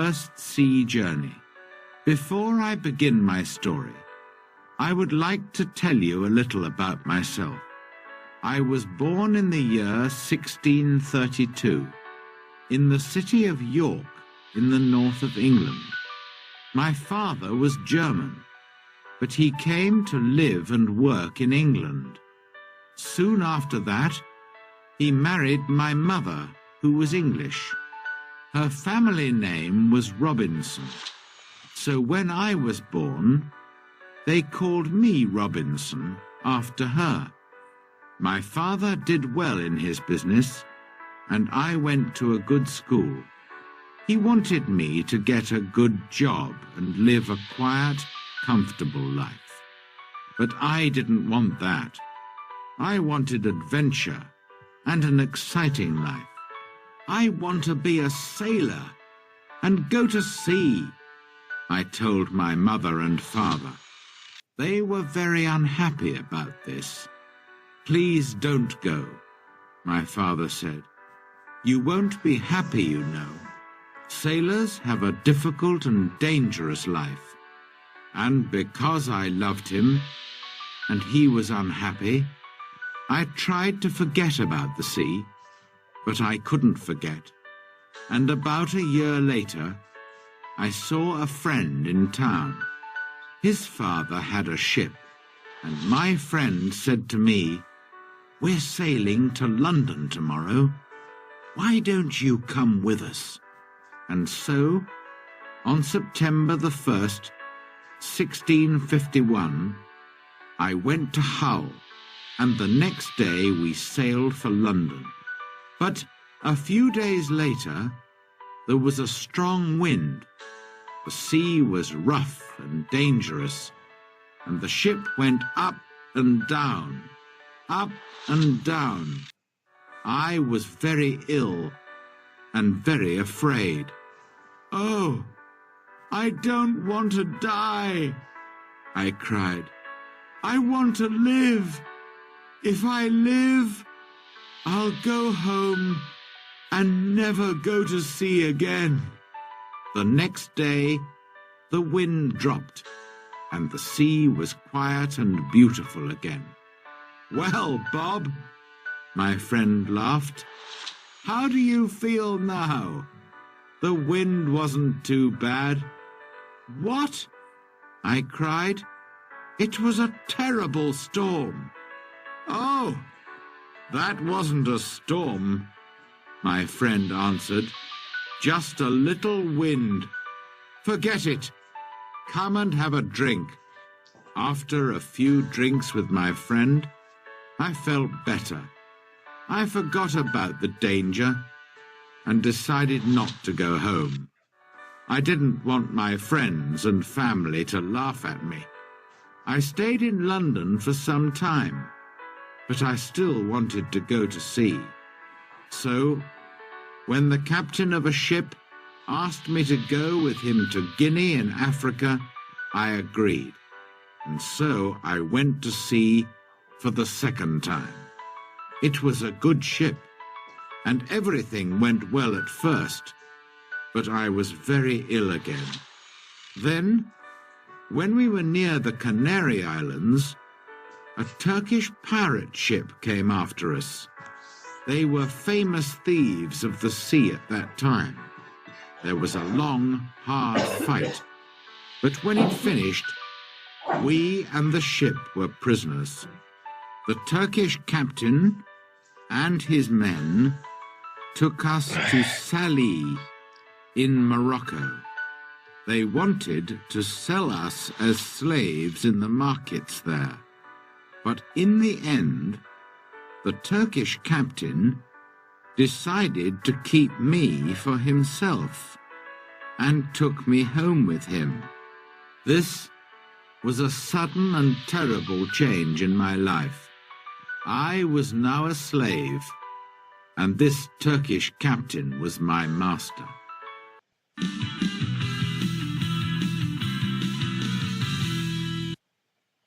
first sea journey. Before I begin my story, I would like to tell you a little about myself. I was born in the year 1632, in the city of York, in the north of England. My father was German, but he came to live and work in England. Soon after that, he married my mother, who was English. Her family name was Robinson, so when I was born, they called me Robinson after her. My father did well in his business, and I went to a good school. He wanted me to get a good job and live a quiet, comfortable life. But I didn't want that. I wanted adventure and an exciting life. I want to be a sailor and go to sea, I told my mother and father. They were very unhappy about this. Please don't go, my father said. You won't be happy, you know. Sailors have a difficult and dangerous life. And because I loved him, and he was unhappy, I tried to forget about the sea, but I couldn't forget. And about a year later, I saw a friend in town. His father had a ship, and my friend said to me, "We're sailing to London tomorrow. Why don't you come with us?" And so, on September the 1st, 1651, I went to Hull, and the next day we sailed for London. But a few days later, there was a strong wind. The sea was rough and dangerous, and the ship went up and down, up and down. I was very ill and very afraid. "Oh, I don't want to die," I cried. "I want to live. If I live, I'll go home and never go to sea again." The next day, the wind dropped, and the sea was quiet and beautiful again. "Well, Bob," my friend laughed, "how do you feel now? The wind wasn't too bad." "What?" I cried. "It was a terrible storm." "Oh, that wasn't a storm," my friend answered. "Just a little wind. Forget it. Come and have a drink." After a few drinks with my friend, I felt better. I forgot about the danger and decided not to go home. I didn't want my friends and family to laugh at me. I stayed in London for some time, but I still wanted to go to sea. So, when the captain of a ship asked me to go with him to Guinea in Africa, I agreed. And so I went to sea for the second time. It was a good ship, and everything went well at first, but I was very ill again. Then, when we were near the Canary Islands, a Turkish pirate ship came after us. They were famous thieves of the sea at that time. There was a long, hard fight, but when it finished, we and the ship were prisoners. The Turkish captain and his men took us to Salé in Morocco. They wanted to sell us as slaves in the markets there. But in the end, the Turkish captain decided to keep me for himself and took me home with him. This was a sudden and terrible change in my life. I was now a slave, and this Turkish captain was my master.